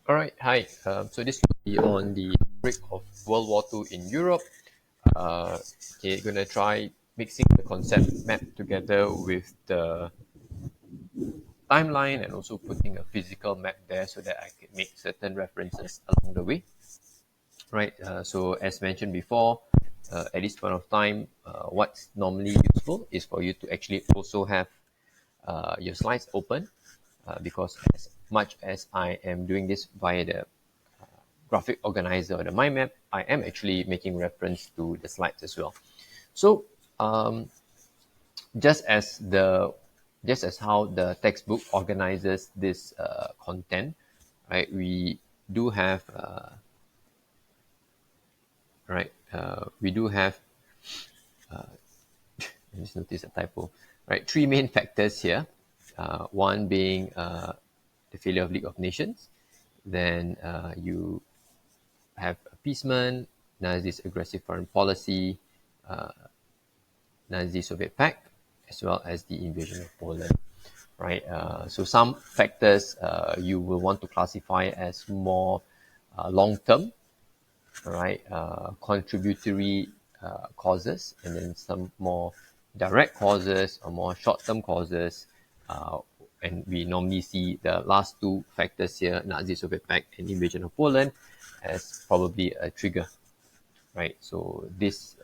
All right, hi. So this will be on the outbreak of World War II in Europe. Gonna try mixing the concept map together with the timeline and also putting a physical map there so that I can make certain references along the way. Right. So as mentioned before, at this point of time, what's normally useful is for you to actually also have your slides open because as much as I am doing this via the graphic organizer or the mind map, I am actually making reference to the slides as well. So just as the just as how the textbook organizes this content, right? We do have we do have I just noticed a typo, right? Three main factors here. One being the failure of League of Nations. Then you have appeasement, Nazi's aggressive foreign policy, Nazi-Soviet pact, as well as the invasion of Poland, right? So some factors you will want to classify as more long-term, right? Contributory causes, and then some more direct causes or more short-term causes. And we normally see the last two factors here, Nazi-Soviet pact and invasion of Poland, as probably a trigger, right? So this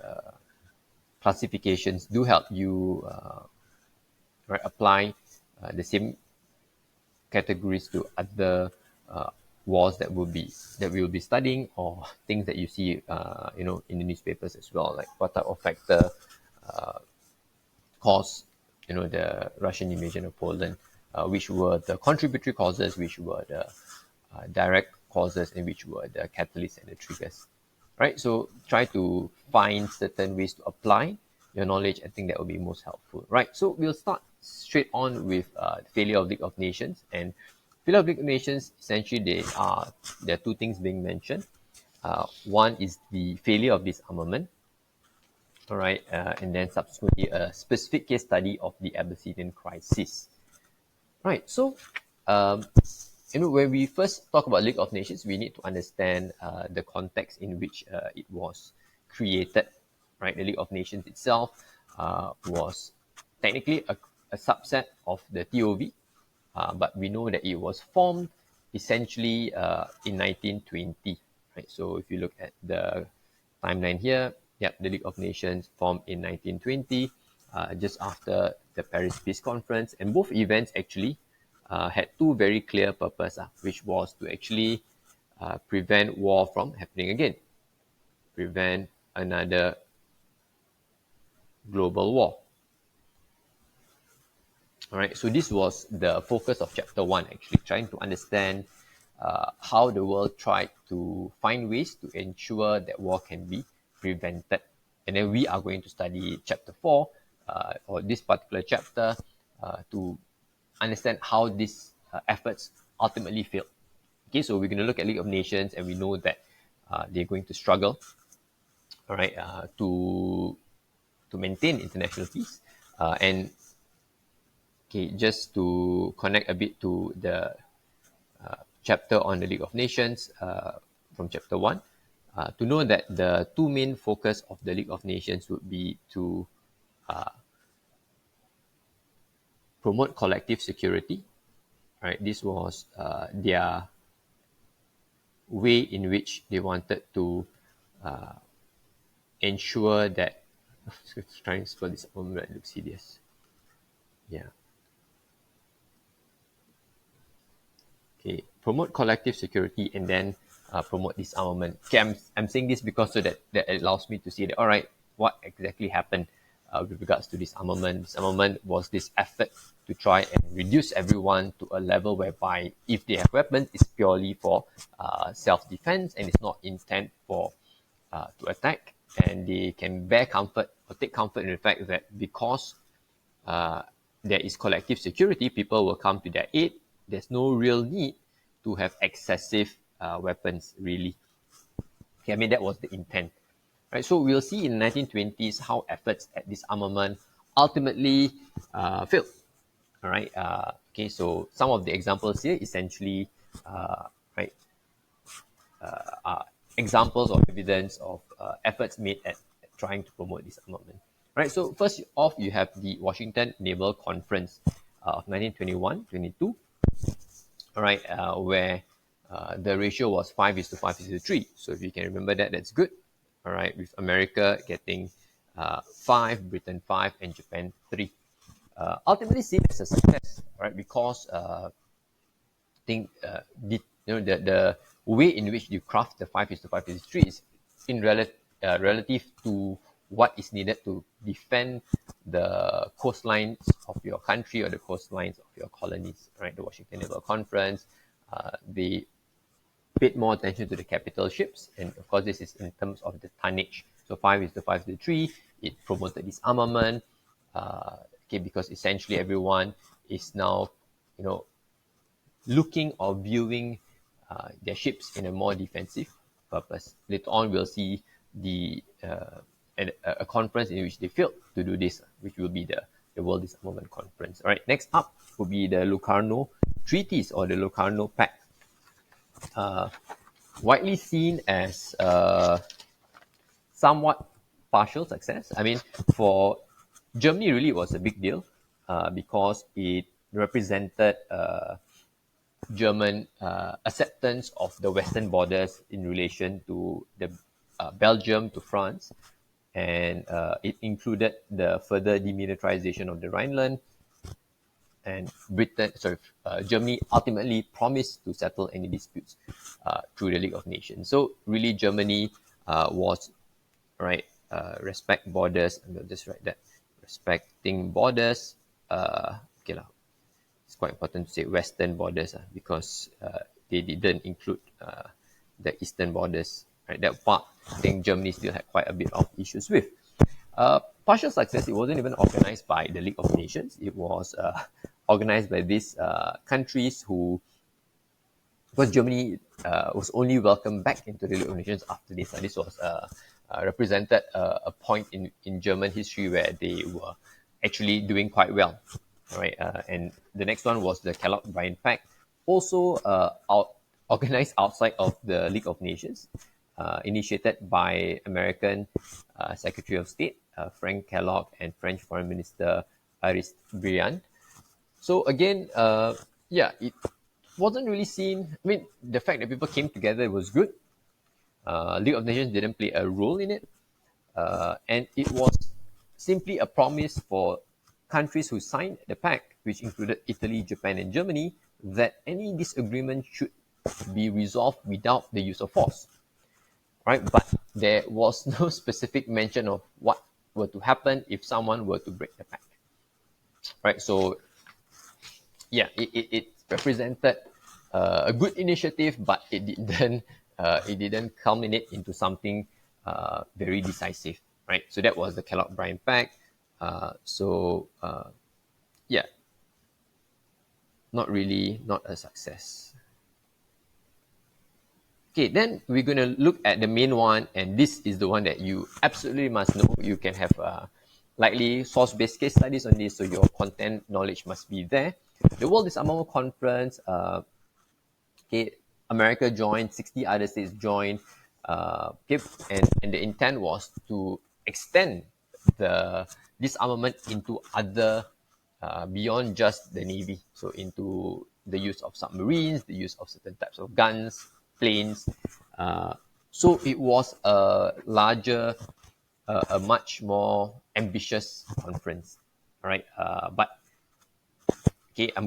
classifications do help you right, apply the same categories to other wars that we will be studying, or things that you see in the newspapers as well, like what type of factor caused the Russian invasion of Poland, which were the contributory causes, which were the direct causes, and which were the catalysts and the triggers, right? So try to find certain ways to apply your knowledge. I think that will be most helpful, right? So we'll start straight on with the failure of League of Nations. And failure of League of Nations, essentially there are two things being mentioned. One is the failure of disarmament, all right, and then subsequently a specific case study of the Abyssinian crisis. Right, so when we first talk about League of Nations, we need to understand the context in which it was created. Right, the League of Nations itself was technically a subset of the TOV, but we know that it was formed essentially in 1920. Right, so if you look at the timeline here, yep, the League of Nations formed in 1920, just after the Paris Peace Conference, and both events actually had two very clear purposes, which was to actually prevent war from happening again, prevent another global war. All right, so this was the focus of chapter 1, actually trying to understand how the world tried to find ways to ensure that war can be prevented. And then we are going to study chapter 4, or this particular chapter, to understand how these efforts ultimately failed. Okay, so we're going to look at League of Nations, and we know that they're going to struggle, all right, to maintain international peace. And okay, just to connect a bit to the chapter on the League of Nations from chapter 1, to know that the two main focus of the League of Nations would be to promote collective security. Right, this was their way in which they wanted to ensure that trying to spell this moment that looks hideous. Yeah. Okay, promote collective security and then promote disarmament. Okay, I'm saying this because so that it allows me to see that, all right, what exactly happened with regards to disarmament. Disarmament was this effort to try and reduce everyone to a level whereby if they have weapons, it's purely for self-defense and it's not intent for to attack. And they can bear comfort or take comfort in the fact that because there is collective security, people will come to their aid. There's no real need to have excessive weapons, really. Okay, I mean, that was the intent. Right, so we'll see in the 1920s how efforts at disarmament ultimately failed. All right. Okay, so some of the examples here essentially, right, examples or evidence of efforts made at trying to promote disarmament. Right. So first off, you have the Washington Naval Conference of 1921-22. All right, where the ratio was 5:5:3. So if you can remember that, that's good. All right, with America getting 5, Britain 5, and Japan 3. Ultimately seen as a success, right? Because think the way in which you craft the 5:5:3 is in relative to what is needed to defend the coastlines of your country or the coastlines of your colonies, right? The Washington Naval Conference, they paid more attention to the capital ships, and of course this is in terms of the tonnage. So 5:5:3, it promoted disarmament, okay, because essentially everyone is now, looking or viewing their ships in a more defensive purpose. Later on, we'll see a conference in which they failed to do this, which will be the World Disarmament Conference. All right, next up will be the Locarno Treaties or the Locarno Pact. Widely seen as somewhat partial success. I mean, for Germany, really it was a big deal because it represented German acceptance of the western borders in relation to the Belgium to France, and it included the further demilitarization of the Rhineland, and Germany ultimately promised to settle any disputes through the League of Nations. So really, Germany was right. Respect borders. I'm going to just write that. Respecting borders. Okay lah. It's quite important to say Western borders because they didn't include the Eastern borders. Right, that part I think Germany still had quite a bit of issues with. Partial success. It wasn't even organized by the League of Nations. It was organized by these countries who, because Germany was only welcomed back into the League of Nations after this. This was represented a point in German history where they were actually doing quite well. All right, and the next one was the Kellogg-Briand Pact, also organized outside of the League of Nations, initiated by American Secretary of State Frank Kellogg and French Foreign Minister Aristide Briand. So again, it wasn't really seen. I mean, the fact that people came together was good. League of Nations didn't play a role in it, and it was simply a promise for countries who signed the pact, which included Italy, Japan, and Germany, that any disagreement should be resolved without the use of force. Right, but there was no specific mention of what were to happen if someone were to break the pact. Right, so yeah, it represented a good initiative, but it didn't culminate into something very decisive. Right, so that was the Kellogg-Briand Pact. Not a success. Okay, then we're going to look at the main one, and this is the one that you absolutely must know. You can have likely source-based case studies on this, so your content knowledge must be there. The World Disarmament Conference, America joined, 60 other states joined, and the intent was to extend the disarmament into other, beyond just the Navy, so into the use of submarines, the use of certain types of guns, planes. So it was a larger, a much more ambitious conference. All right, I'm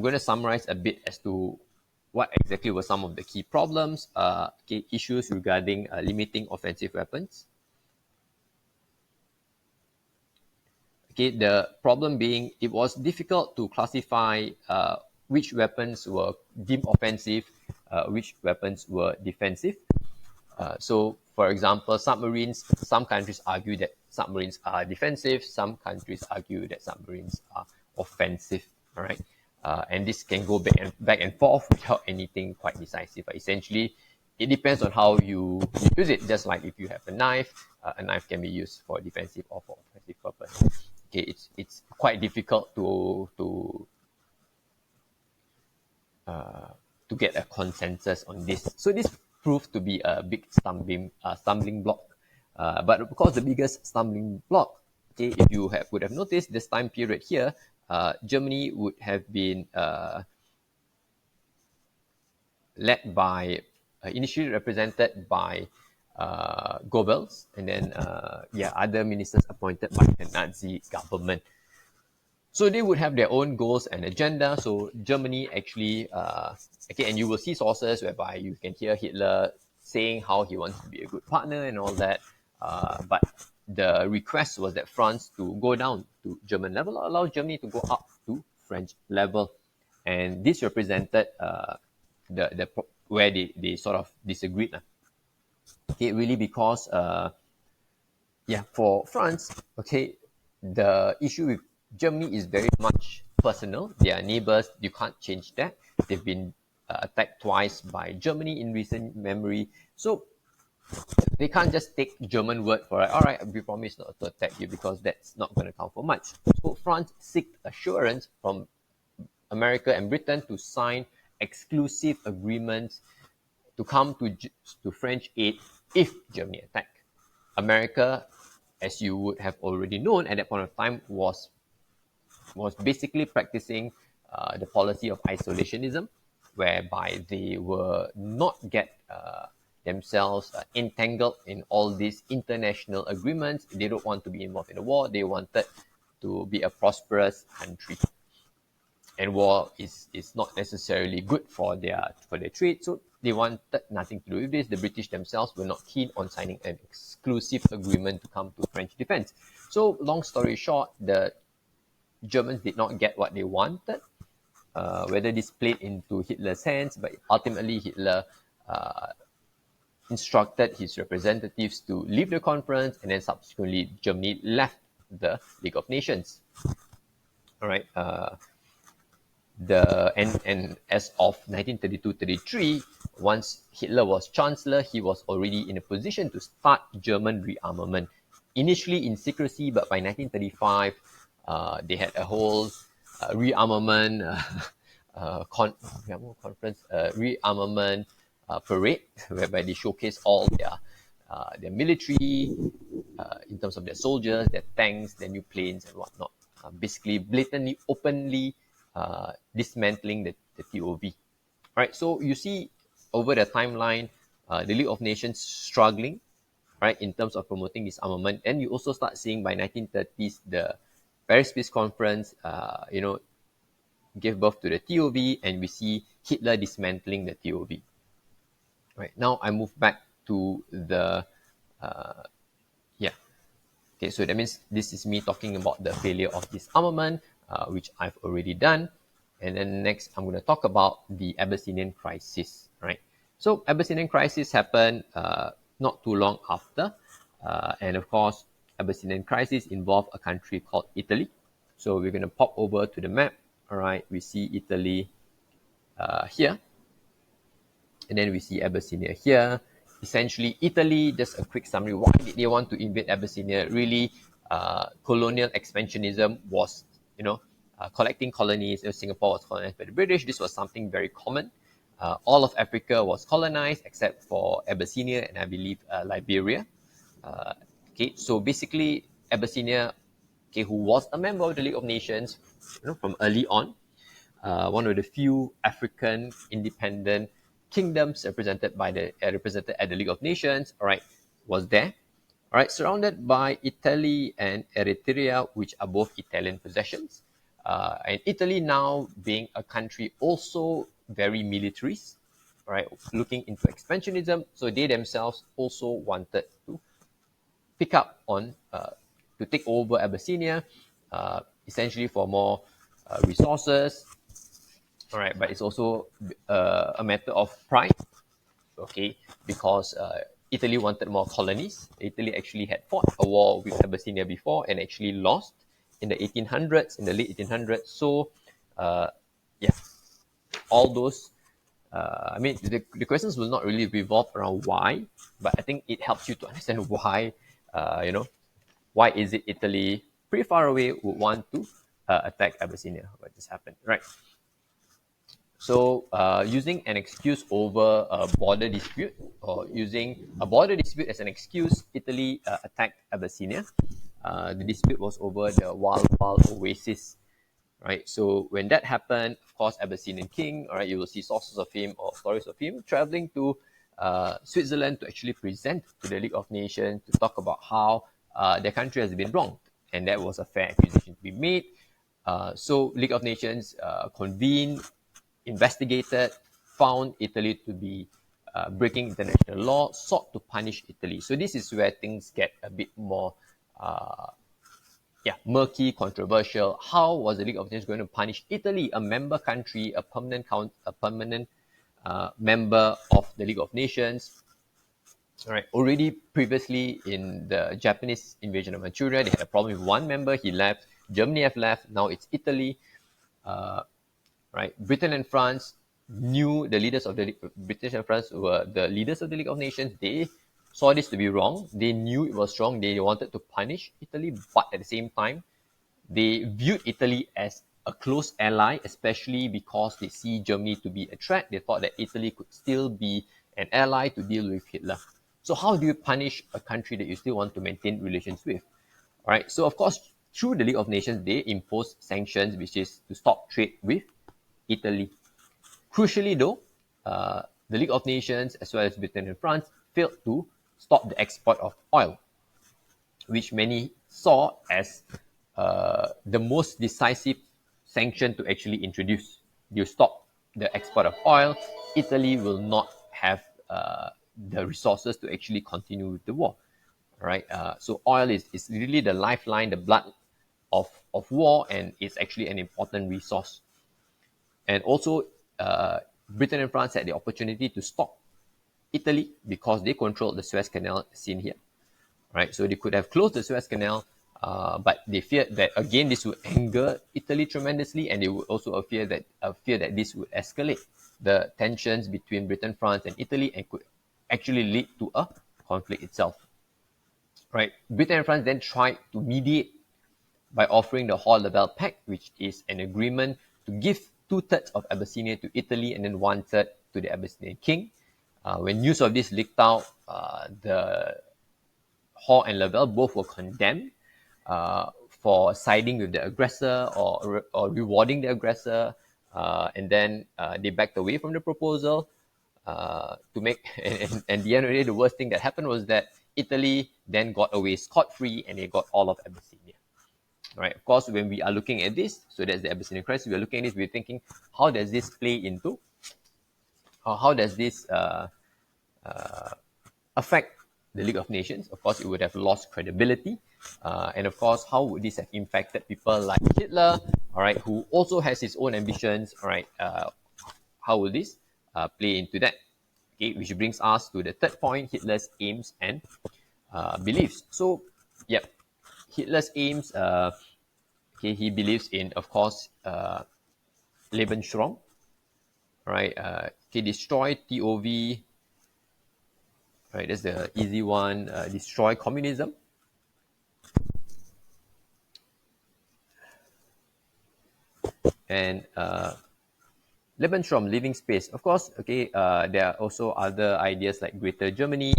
going to summarize a bit as to what exactly were some of the key problems, issues regarding limiting offensive weapons. The problem being it was difficult to classify which weapons were deemed offensive, which weapons were defensive. So, for example, submarines, some countries argue that submarines are defensive, some countries argue that submarines are offensive, all right? And this can go back and forth without anything quite decisive. But essentially, it depends on how you use it. Just like if you have a knife can be used for defensive or for offensive purpose. Okay, it's quite difficult to get a consensus on this. So this proved to be a big stumbling block. But of course, the biggest stumbling block, okay, if you would have noticed this time period here, Germany would have been led by, initially represented by Goebbels, and then other ministers appointed by the Nazi government. So they would have their own goals and agenda. So Germany actually, okay, and you will see sources whereby you can hear Hitler saying how he wants to be a good partner and all that. But the request was that France to go down to German level, allow Germany to go up to French level. And this represented where they sort of disagreed. Okay, really because for France, okay, the issue with Germany is very much personal. They are neighbors. You can't change that. They've been attacked twice by Germany in recent memory. So they can't just take German word for it. All right, we promise not to attack you, because that's not going to count for much. So France seeked assurance from America and Britain to sign exclusive agreements to come to French aid if Germany attacked. America, as you would have already known at that point of time, was basically practicing the policy of isolationism, whereby they were not get themselves entangled in all these international agreements. They don't want to be involved in the war. They wanted to be a prosperous country. And war is not necessarily good for their trade, so they wanted nothing to do with this. The British themselves were not keen on signing an exclusive agreement to come to French defense. So long story short, the Germans did not get what they wanted, whether this played into Hitler's hands, but ultimately Hitler instructed his representatives to leave the conference, and then subsequently Germany left the League of Nations. All right. And as of 1932-33, once Hitler was chancellor, he was already in a position to start German rearmament. Initially in secrecy, but by 1935, they had a whole rearmament conference, rearmament parade, whereby they showcase all their military in terms of their soldiers, their tanks, their new planes and whatnot. Basically, blatantly, openly dismantling the TOV. Right, so you see over the timeline, the League of Nations struggling, right, in terms of promoting disarmament. And you also start seeing by 1930s, the Paris Peace Conference, gave birth to the TOV, and we see Hitler dismantling the TOV. Right, now I move back to the, okay, so that means this is me talking about the failure of disarmament, which I've already done. And then next, I'm going to talk about the Abyssinian crisis, right? So Abyssinian crisis happened not too long after. And of course, Abyssinian crisis involved a country called Italy. So we're going to pop over to the map. All right, we see Italy here. And then we see Abyssinia here. Essentially, Italy, just a quick summary. Why did they want to invade Abyssinia? Really, colonial expansionism was, collecting colonies. Singapore was colonized by the British. This was something very common. All of Africa was colonized except for Abyssinia and I believe Liberia. Okay, so basically Abyssinia, okay, who was a member of the League of Nations, from early on, one of the few African independent kingdoms represented at the League of Nations, all right, was there. All right, surrounded by Italy and Eritrea, which are both Italian possessions. And Italy now being a country also very militarist, right, looking into expansionism. So they themselves also wanted to pick up on, to take over Abyssinia, essentially for more resources. All right, but it's also a matter of pride, okay, because Italy wanted more colonies. Italy actually had fought a war with Abyssinia before and actually lost in the 1800s, in the late 1800s. So, all those, the questions will not really revolve around why, but I think it helps you to understand why, why is it Italy, pretty far away, would want to attack Abyssinia, what just happened, right? So using an excuse over a border dispute, or using a border dispute as an excuse, Italy attacked Abyssinia. The dispute was over the wild oasis, right? So when that happened, of course, Abyssinian king, all right, you will see sources of him or stories of him traveling to Switzerland to actually present to the League of Nations to talk about how their country has been wronged, and that was a fair accusation to be made. So League of Nations convened, investigated, found Italy to be breaking international law, sought to punish Italy. So this is where things get a bit more murky, controversial. How was the League of Nations going to punish Italy, a member country, a permanent member of the League of Nations? All right. Already previously in the Japanese invasion of Manchuria, they had a problem with one member. He left. Germany have left. Now it's Italy. Right. Britain and France knew the leaders of the British and France were the leaders of the League of Nations. They saw this to be wrong. They knew it was wrong. They wanted to punish Italy, but at the same time, they viewed Italy as a close ally, especially because they see Germany to be a threat. They thought that Italy could still be an ally to deal with Hitler. So how do you punish a country that you still want to maintain relations with? All right. So of course, through the League of Nations, they imposed sanctions, which is to stop trade with Italy. Crucially, though, the League of Nations, as well as Britain and France, failed to stop the export of oil, which many saw as the most decisive sanction to actually introduce. You stop the export of oil, Italy will not have the resources to actually continue with the war. Right? So oil is really the lifeline, the blood of war, and it's actually an important resource. And also, Britain and France had the opportunity to stop Italy because they controlled the Suez Canal seen here. Right? So they could have closed the Suez Canal, but they feared that again this would anger Italy tremendously, and they would also fear that this would escalate the tensions between Britain, France, and Italy, and could actually lead to a conflict itself. Right? Britain and France then tried to mediate by offering the Hall-Laval Pact, which is an agreement to give 2/3 of Abyssinia to Italy and then 1/3 to the Abyssinian king. When news of this leaked out, the Hall and Laval both were condemned for siding with the aggressor or rewarding the aggressor, and then they backed away from the proposal to make. And the end of the day, the worst thing that happened was that Italy then got away scot-free, and they got all of Abyssinia. Right. Of course, when we are looking at this, so that's the Abyssinian crisis. We're looking at this. We're thinking, how does this play into? How does this affect the League of Nations? Of course, it would have lost credibility. And of course, how would this have impacted people like Hitler, all right, who also has his own ambitions, all right? How will this play into that? Okay, which brings us to the third point, Hitler's aims and beliefs. So, yep, Hitler's aims, okay, he believes in, of course, Lebensraum, right? Okay, destroy TOV, right? That's the easy one. Destroy communism. And Lebensraum, living space. Of course, okay, there are also other ideas like Greater Germany,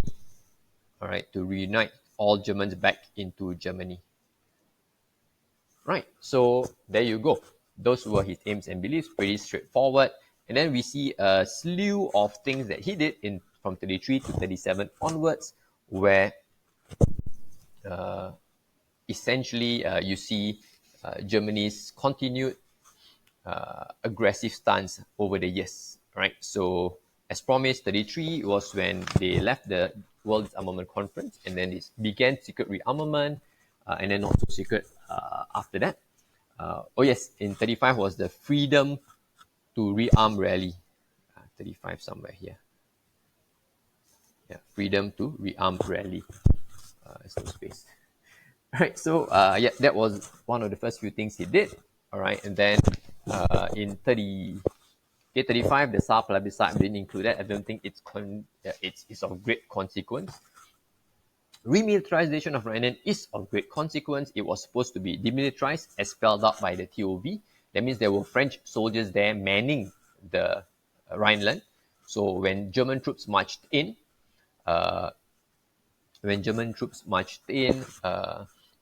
all right, to reunite all Germans back into Germany. Right, so there you go. Those were his aims and beliefs, pretty straightforward. And then we see a slew of things that he did in from 33 to 37 onwards, where essentially you see Germany's continued aggressive stance over the years, right? So as promised, 33 was when they left the World Disarmament Conference, and then it began secret rearmament, and then also secret after that. Oh yes, in 35 was the Freedom to Rearm rally. 35 somewhere here. Yeah, Freedom to Rearm rally. There's no space. All right, so yeah, that was one of the first few things he did. All right, and then in 35, the Saar plebiscite didn't include that. I don't think it's of great consequence. Remilitarization of Rhineland is of great consequence. It was supposed to be demilitarized as spelled out by the TOV. That means there were French soldiers there manning the Rhineland. So when German troops marched in, uh,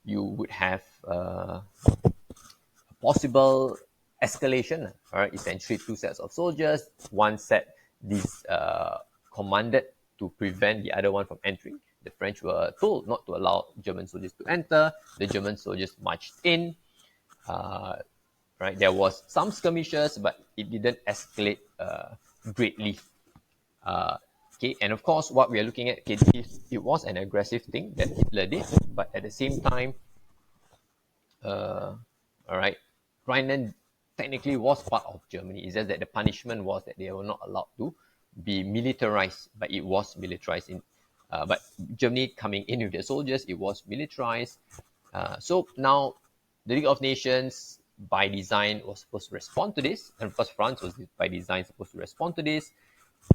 you would have possible escalation. All right, essentially two sets of soldiers. One set these commanded to prevent the other one from entering. The French were told not to allow German soldiers to enter. The German soldiers marched in. Uh, right, there was some skirmishes, but it didn't escalate greatly. Okay, and of course, what we are looking at, okay, it was an aggressive thing that Hitler did, but at the same time, all right, Rhineland technically was part of Germany. It's just that the punishment was that they were not allowed to be militarized, but it was militarized in. But Germany coming in with their soldiers, it was militarized. So now, the League of Nations by design was supposed to respond to this, and of course France was by design supposed to respond to this.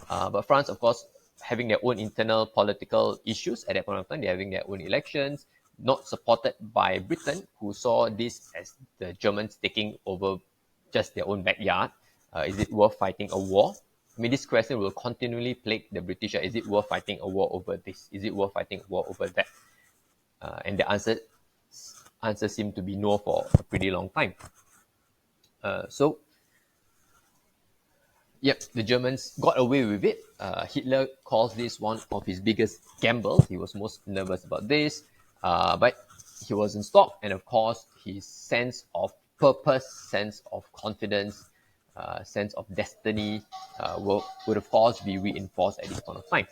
But France, of course, having their own internal political issues at that point of time, they're having their own elections, not supported by Britain, who saw this as the Germans taking over just their own backyard. Is it worth fighting a war? I mean, this question will continually plague the British. Is it worth fighting a war over this? Is it worth fighting a war over that? And the answer seemed to be no for a pretty long time. So yep, the Germans got away with it. Hitler calls this one of his biggest gambles. He was most nervous about this, but he was in stock, and of course, his sense of purpose, sense of confidence, sense of destiny would of course be reinforced at this point of time.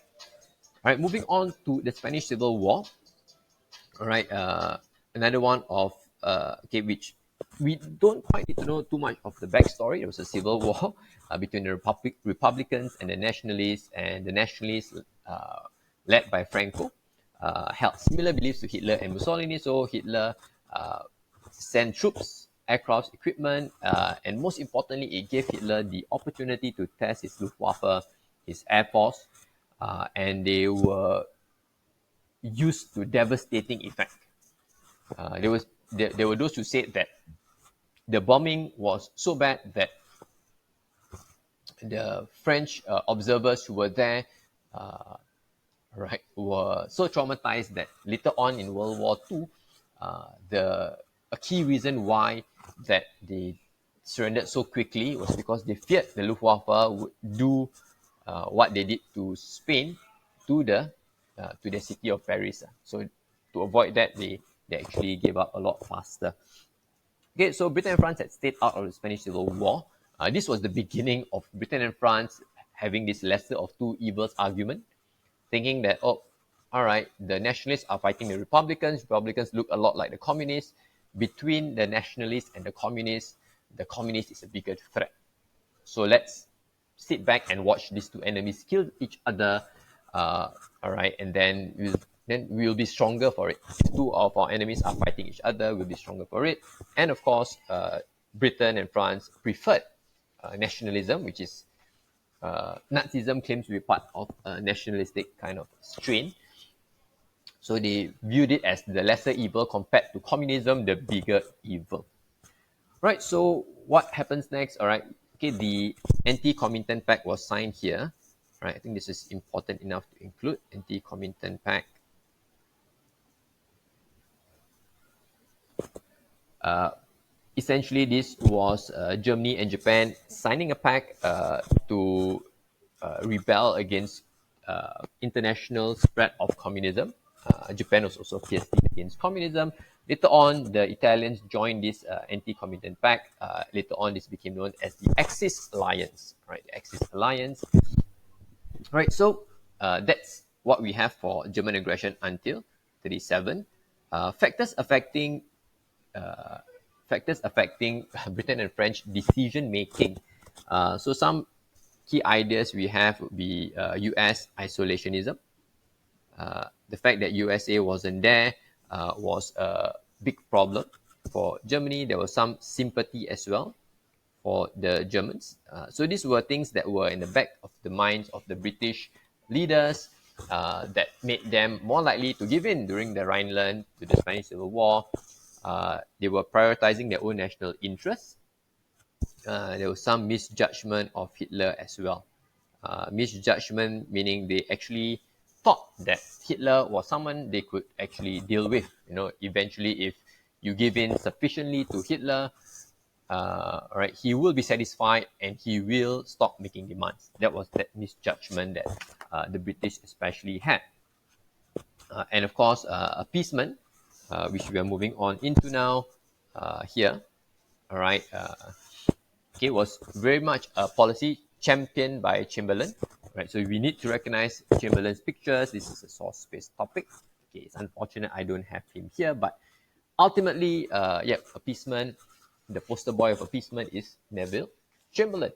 All right, moving on to the Spanish Civil War. All right, another one of okay, which we don't quite need to know too much of the backstory. There was a civil war between the Republicans and the Nationalists, led by Franco, held similar beliefs to Hitler and Mussolini. So Hitler sent troops, aircraft, equipment, and most importantly, it gave Hitler the opportunity to test his Luftwaffe, his air force, and they were used to devastating effect. There were those who said that the bombing was so bad that the French observers who were there, right, were so traumatized that later on in World War II, a key reason why that they surrendered so quickly was because they feared the Luftwaffe would do what they did to Spain to the city of Paris. So to avoid that, they actually gave up a lot faster. Okay, so Britain and France had stayed out of the Spanish Civil War. This was the beginning of Britain and France having this lesser of two evils argument, thinking that, oh, all right, the nationalists are fighting the Republicans. Republicans look a lot like the communists. Between the nationalists and the communist is a bigger threat. So let's sit back and watch these two enemies kill each other. All right, and then we'll be stronger for it. If two of our enemies are fighting each other, we'll be stronger for it. And of course, Britain and France preferred nationalism, which is Nazism claims to be part of a nationalistic kind of strain. So they viewed it as the lesser evil compared to communism, the bigger evil. Right, so what happens next? All right, okay, the Anti-Comintern Pact was signed here. Right, I think this is important enough to include Anti-Comintern Pact. Essentially, this was Germany and Japan signing a pact to rebel against international spread of communism. Japan was also fiercely against communism. Later on, the Italians joined this Anti-Comintern Pact. Later on, this became known as the Axis Alliance. Right, the Axis Alliance. Right, so that's what we have for German aggression until 1937. Factors affecting Britain and French decision making. So some key ideas we have would be US isolationism. The fact that USA wasn't there was a big problem for Germany. There was some sympathy as well for the Germans. So these were things that were in the back of the minds of the British leaders that made them more likely to give in during the Rhineland to the Spanish Civil War. They were prioritizing their own national interests. there was some misjudgment of Hitler as well. Misjudgment meaning they actually thought that Hitler was someone they could actually deal with. You know, eventually, if you give in sufficiently to Hitler, right, he will be satisfied and he will stop making demands. That was that misjudgment that the British especially had. And of course, appeasement, which we are moving on into now here. All right. Okay, was very much a policy championed by Chamberlain. Right. So we need to recognize Chamberlain's pictures. This is a source-based topic. Okay, it's unfortunate I don't have him here, but ultimately, yeah, appeasement. The poster boy of appeasement is Neville Chamberlain.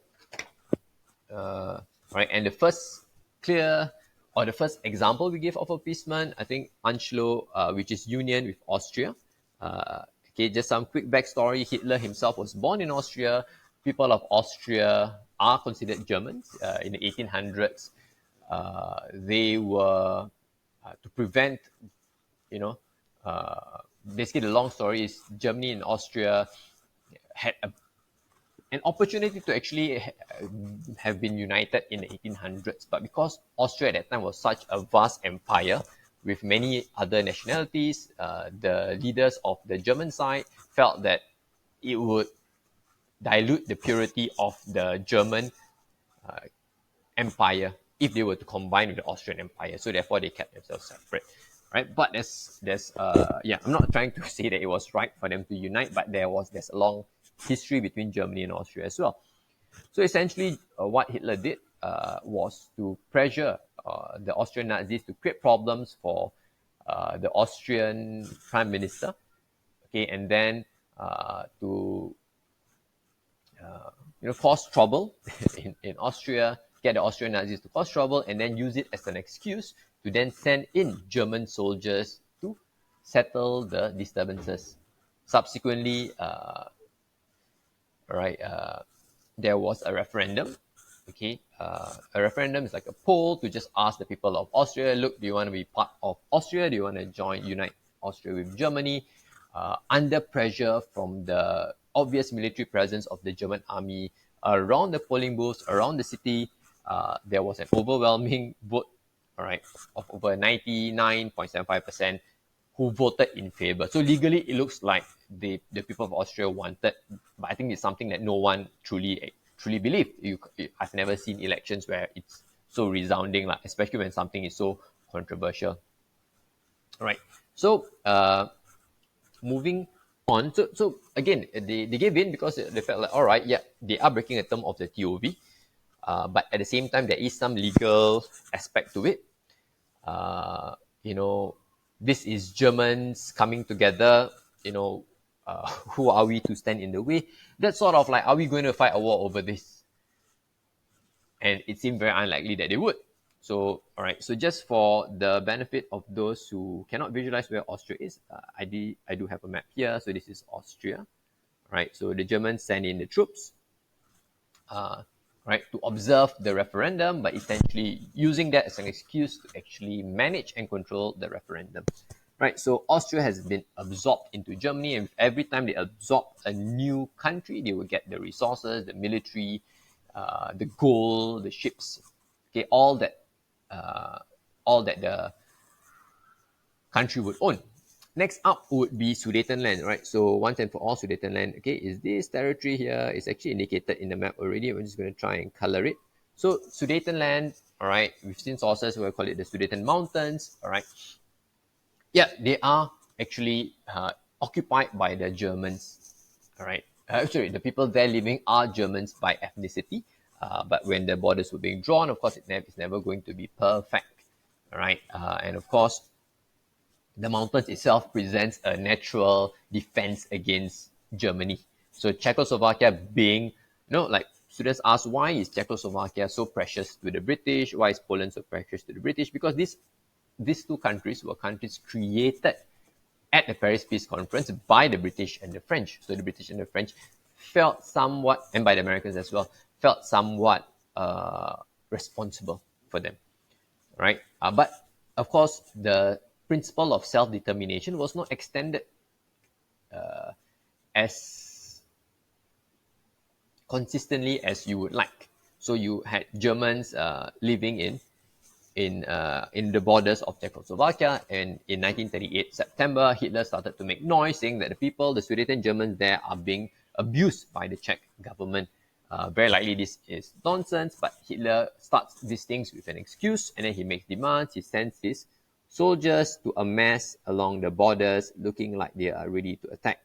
Right, and the first clear or the first example we give of appeasement, I think Anschluss, which is union with Austria. Okay, just some quick backstory. Hitler himself was born in Austria. People of Austria are considered Germans. In the 1800s, they were to prevent, you know, basically the long story is Germany and Austria had an opportunity to actually have been united in the 1800s. But because Austria at that time was such a vast empire with many other nationalities, the leaders of the German side felt that it would dilute the purity of the German empire if they were to combine with the Austrian Empire. So therefore, they kept themselves separate, right? But yeah, I'm not trying to say that it was right for them to unite, but there's a long history between Germany and Austria as well. So essentially, what Hitler did was to pressure the Austrian Nazis to create problems for the Austrian Prime Minister, okay, and then to cause trouble in Austria, get the Austrian Nazis to cause trouble, and then use it as an excuse to then send in German soldiers to settle the disturbances. Subsequently, there was a referendum. Okay, a referendum is like a poll to just ask the people of Austria, look, do you want to be part of Austria? Do you want to unite Austria with Germany? Under pressure from the obvious military presence of the German army around the polling booths, around the city, there was an overwhelming vote, all right, of over 99.75% who voted in favor. So legally, it looks like the people of Austria wanted, but I think it's something that no one truly believed. I've never seen elections where it's so resounding, like, especially when something is so controversial. All right. So moving on. So again, they gave in because they felt like, all right, yeah, they are breaking a term of the TOV, but at the same time, there is some legal aspect to it. You know, this is Germans coming together. You know, who are we to stand in the way? That's sort of like, are we going to fight a war over this? And it seemed very unlikely that they would. So, all right. So just for the benefit of those who cannot visualize where Austria is, I do have a map here. So this is Austria, right? So the Germans send in the troops, right, to observe the referendum, but essentially using that as an excuse to actually manage and control the referendum, right? So Austria has been absorbed into Germany, and every time they absorb a new country, they will get the resources, the military, the gold, the ships, okay, all that the country would own. Next up would be Sudetenland, right? So once and for all, Sudetenland, okay, is this territory here? It's actually indicated in the map already. I'm just going to try and color it. So Sudetenland, all right, we've seen sources who call it the Sudeten Mountains, all right. Yeah, they are actually occupied by the Germans, all right. Sorry, the people there living are Germans by ethnicity, but when the borders were being drawn, of course, it's never going to be perfect, all right. And of course, the mountains itself presents a natural defense against Germany. So Czechoslovakia being, like students ask, why is Czechoslovakia so precious to the British? Why is Poland so precious to the British? Because these two countries were countries created at the Paris Peace Conference by the British and the French. So the British and the French felt somewhat, and by the Americans as well, felt somewhat responsible for them, right? But of course, the principle of self-determination was not extended as consistently as you would like. So you had Germans living in the borders of Czechoslovakia, and in 1938 September, Hitler started to make noise saying that the people, the Sudeten Germans there, are being abused by the Czech government. Very likely this is nonsense, but Hitler starts these things with an excuse, and then he makes demands. He sends his soldiers to amass along the borders, looking like they are ready to attack.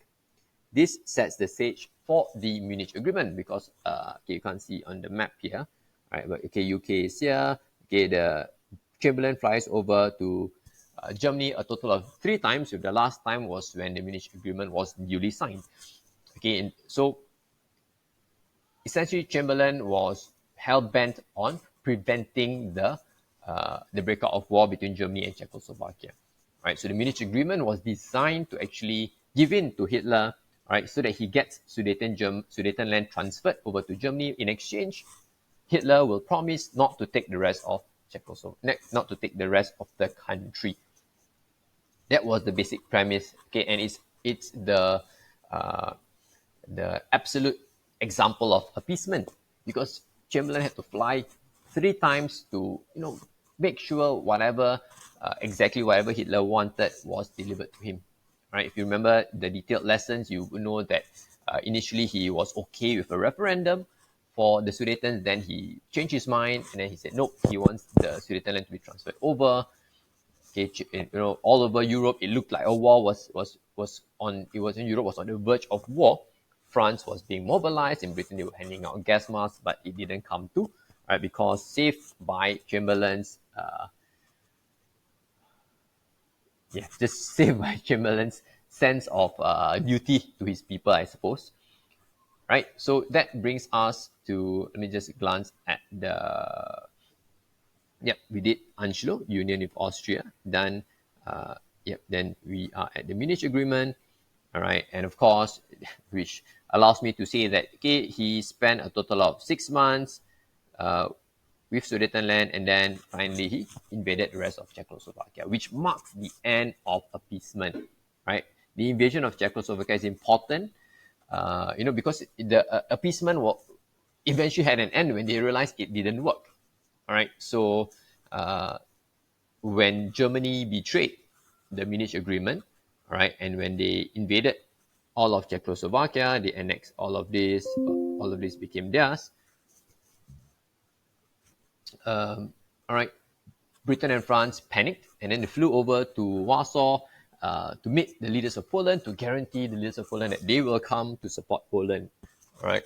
This sets the stage for the Munich Agreement, because okay, you can't see on the map here, right? But okay, UK is here. Okay, the Chamberlain flies over to Germany a total of 3 times. With the last time was when the Munich Agreement was duly signed. Okay, and so essentially Chamberlain was hell bent on preventing the breakout of war between Germany and Czechoslovakia. Right, so the Munich Agreement was designed to actually give in to Hitler, right, so that he gets Sudetenland transferred over to Germany. In exchange, Hitler will promise not to take the rest of Czechoslovakia, not to take the rest of the country. That was the basic premise. Okay, and it's uh, the absolute example of appeasement, because Chamberlain had to fly 3 times to make sure exactly whatever Hitler wanted was delivered to him. Right? If you remember the detailed lessons, you know that initially he was okay with a referendum for the Sudetens. Then he changed his mind, and then he said nope, he wants the Sudetenland to be transferred over. Okay, all over Europe, it looked like a war Europe was on the verge of war. France was being mobilized. In Britain, they were handing out gas masks, but it didn't come to, right? Because saved by Chamberlain's, just saved by Chamberlain's sense of duty to his people, I suppose, right? So that brings us to, let me just glance at we did Anschluss, union with Austria. Then, then we are at the Munich Agreement, all right, and of course, which allows me to say that okay, he spent a total of 6 months with Sudetenland, and then finally he invaded the rest of Czechoslovakia, which marks the end of appeasement, right? The invasion of Czechoslovakia is important, because the appeasement eventually had an end when they realized it didn't work. All right, so when Germany betrayed the Munich Agreement, all right, and when they invaded all of Czechoslovakia, they annexed all of this became theirs. All right, Britain and France panicked, and then they flew over to Warsaw to meet the leaders of Poland, to guarantee the leaders of Poland that they will come to support Poland. All right,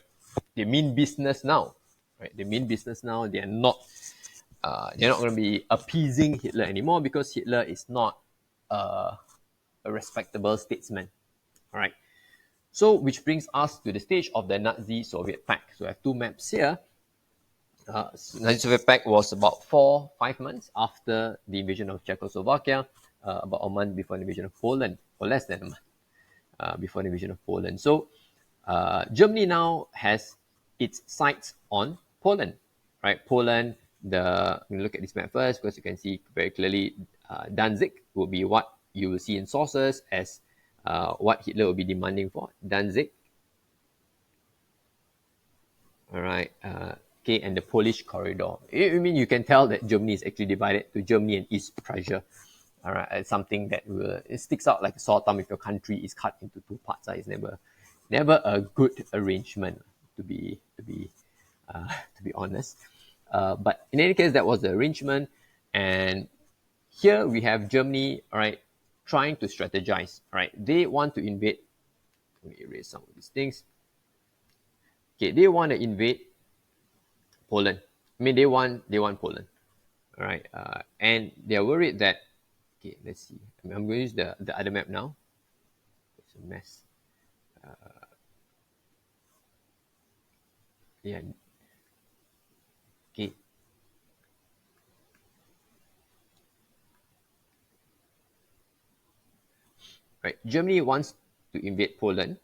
they mean business now. Right, they mean business now. They're not going to be appeasing Hitler anymore, because Hitler is not a respectable statesman. All right. So, which brings us to the stage of the Nazi-Soviet Pact. So, I have two maps here. Nazi-Soviet Pact was about 4-5 months after the invasion of Czechoslovakia, about a month before the invasion of Poland, or less than a month before the invasion of Poland. So, Germany now has its sights on Poland, right? Poland, look at this map first, because you can see very clearly Danzig will be what you will see in sources as what Hitler will be demanding for. Danzig. All right. Okay, and the Polish corridor. I mean, you can tell that Germany is actually divided to Germany and East Prussia. All right, it's something that it sticks out like a sore thumb if your country is cut into two parts. It's never a good arrangement, to be honest. But in any case, that was the arrangement, and here we have Germany, all right, trying to strategize. All right, they want to invade. Let me erase some of these things. Okay, they want to invade Poland. I mean, they want Poland. All right, and they're worried that. Okay, let's see. I'm going to use the other map now. It's a mess. Yeah. Okay. Right. Germany wants to invade Poland,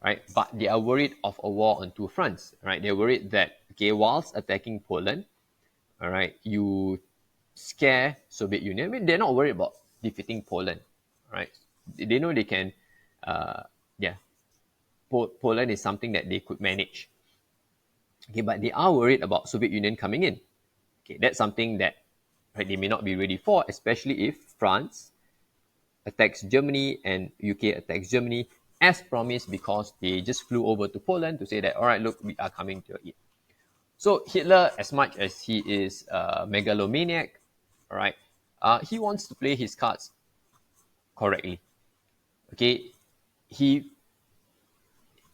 right? But they are worried of a war on two fronts, right? They're worried that, okay, whilst attacking Poland, all right, you scare Soviet Union. I mean, they're not worried about defeating Poland, right? They know they can, Poland is something that they could manage. Okay, but they are worried about Soviet Union coming in. Okay, that's something that, right, they may not be ready for, especially if France attacks Germany and UK attacks Germany as promised, because they just flew over to Poland to say that, all right, look, we are coming to your aid. So Hitler, as much as he is a megalomaniac, all right, he wants to play his cards correctly. Okay, he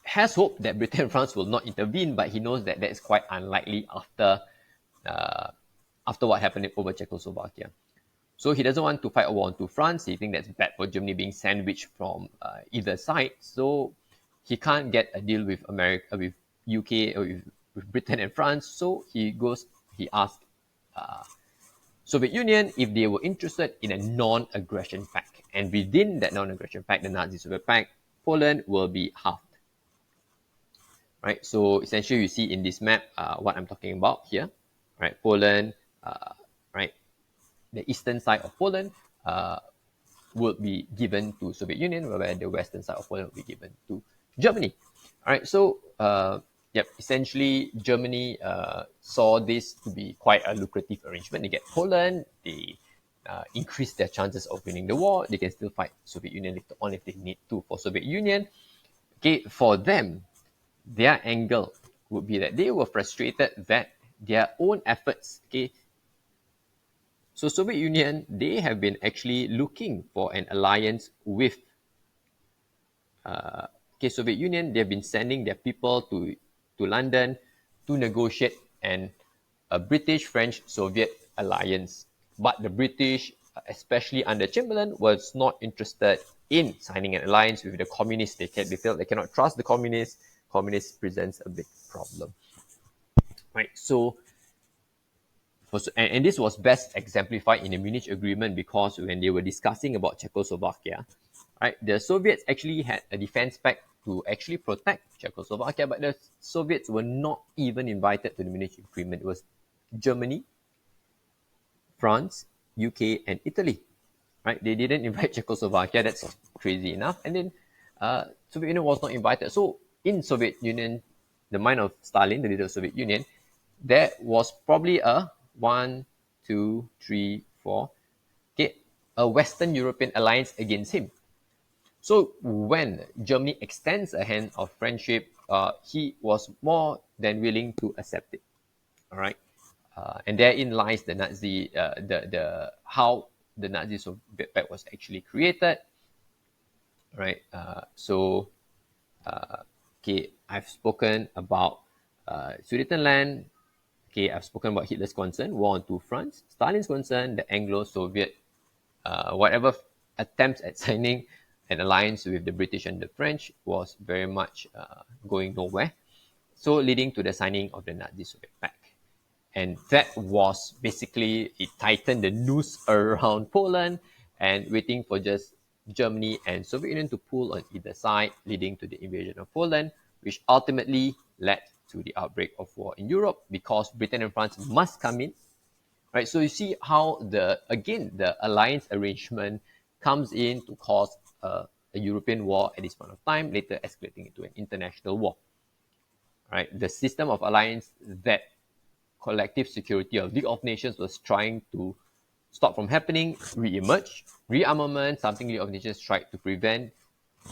has hope that Britain and France will not intervene, but he knows that that's quite unlikely uh, after what happened over Czechoslovakia. So he doesn't want to fight a war into France. He thinks that's bad for Germany being sandwiched from either side. So he can't get a deal with America, with UK, or with Britain and France. So he asked Soviet Union if they were interested in a non-aggression pact. And within that non-aggression pact, the Nazi-Soviet pact, Poland will be halved. Right? So essentially, you see in this map what I'm talking about here. Right? Poland, right? The eastern side of Poland would be given to Soviet Union, where the western side of Poland will be given to Germany. All right, so essentially Germany saw this to be quite a lucrative arrangement. They get Poland, they increase their chances of winning the war. They can still fight Soviet Union later on if they need to. For Soviet Union, okay, for them, their angle would be that they were frustrated that their own efforts, okay, so Soviet Union, they have been actually looking for an alliance with Soviet Union. They've been sending their people to London to negotiate a British-French-Soviet alliance. But the British, especially under Chamberlain, was not interested in signing an alliance with the communists. They felt they cannot trust the communists. Communists presents a big problem. Right, so and this was best exemplified in the Munich Agreement, because when they were discussing about Czechoslovakia, right, the Soviets actually had a defense pact to actually protect Czechoslovakia, but the Soviets were not even invited to the Munich Agreement. It was Germany, France, UK, and Italy. Right? They didn't invite Czechoslovakia. That's crazy enough. And then Soviet Union was not invited. So in Soviet Union, the mind of Stalin, the leader of Soviet Union, there was probably a 1, 2, 3, 4, okay, a Western European alliance against him. So when Germany extends a hand of friendship, he was more than willing to accept it. All right, and therein lies the Nazi, the how the Nazi Soviet Pact was actually created. Right. Okay, I've spoken about Sudetenland. Okay, I've spoken about Hitler's concern, war on two fronts. Stalin's concern, the Anglo-Soviet, whatever attempts at signing an alliance with the British and the French was very much going nowhere. So leading to the signing of the Nazi-Soviet Pact. And that was basically, it tightened the noose around Poland and waiting for just Germany and Soviet Union to pull on either side, leading to the invasion of Poland, which ultimately led to the outbreak of war in Europe, because Britain and France must come in. Right, so you see how the alliance arrangement comes in to cause a European war at this point of time, later escalating into an international war. Right, the system of alliance that collective security of League of Nations was trying to stop from happening re-emerged. Rearmament, something League of Nations tried to prevent,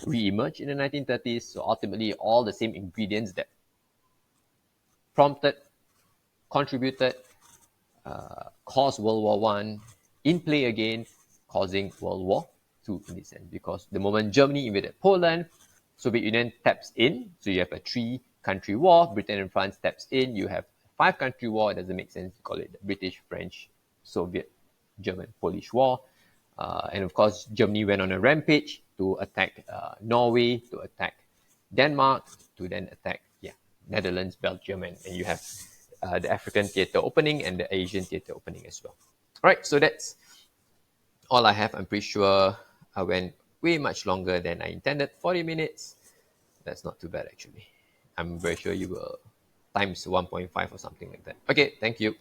re-emerged in the 1930s. So ultimately, all the same ingredients that prompted, contributed, caused World War One in play again, causing World War II in this sense. Because the moment Germany invaded Poland, Soviet Union taps in. So you have a 3-country war. Britain and France taps in. You have a 5-country war. It doesn't make sense to call it the British, French, Soviet, German, Polish war. And of course, Germany went on a rampage to attack Norway, to attack Denmark, to then attack Netherlands, Belgium, and you have the African theatre opening and the Asian theatre opening as well. All right, so that's all I have. I'm pretty sure I went way much longer than I intended, 40 minutes. That's not too bad, actually. I'm very sure you will times 1.5 or something like that. Okay, thank you.